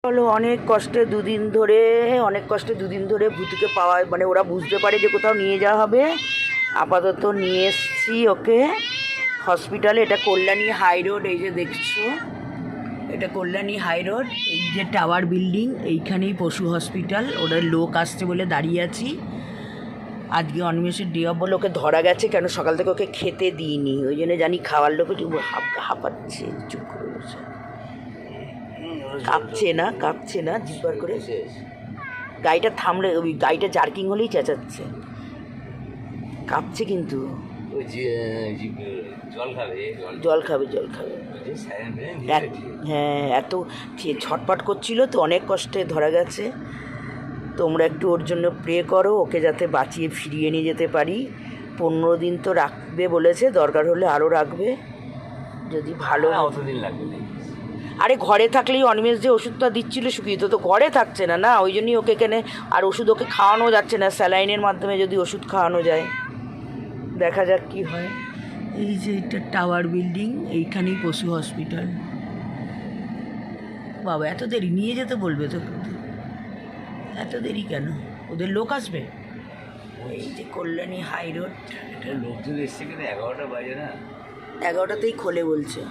হলো অনেক কষ্টে দুদিন ধরে ভূতিকে পাওয়া, মানে ওরা বুঝতে পারে যে কোথাও নিয়ে যাওয়া হবে। আপাতত নিয়ে এসছি ওকে হসপিটালে। এটা কল্যাণী হাই রোড, এই যে দেখছো এটা কল্যাণী হাই রোড, এই যে টাওয়ার বিল্ডিং, এইখানেই পশু হসপিটাল। ওদের লোক আসছে বলে দাঁড়িয়ে আছি। আজকে অনিমেষের ডে অফ বলে ওকে ধরা গেছে, কেন সকাল থেকে ওকে খেতে দিইনি, ওই জন্য জানি খাওয়ার লোকে হাঁপাচ্ছে, চুপ করে বসে কাঁপছে না জিব্বার করে। গাড়িটা থামলে, ওই গাড়িটা জার্কিং হলেই চেঁচাচ্ছে, কাঁপছে কিন্তু। জল খাবে হ্যাঁ, এত ছটপট করছিল তো, অনেক কষ্টে ধরা গেছে। তোমরা একটু ওর জন্য প্রে করো, ওকে যাতে বাঁচিয়ে ফিরিয়ে নিয়ে যেতে পারি। 15 দিন তো রাখবে বলেছে, দরকার হলে আরও রাখবে যদি ভালো। অতদিন লাগবে। আরে ঘরে থাকলেই অনিমেষ যে ওষুধটা দিচ্ছিল সুখিত তো ঘরে থাকছে না, ওই জন্যই ওকে এখানে। আর ওষুধ ওকে খাওয়ানো যাচ্ছে না, স্যালাইনের মাধ্যমে যদি ওষুধ খাওয়ানো যায়, দেখা যাক কি হয়। এই যে এটা টাওয়ার বিল্ডিং, এইখানেই পশু হসপিটাল। বাবা এত দেরি, নিয়ে যেতে বলবে তো, এত দেরি কেন? ওদের লোক আসবে। এই যে কল্যাণী হাই রোড, এটা লোকজন এসছে কিন্তু 11টা বাজে না, 11টাতেই খোলে বলছে।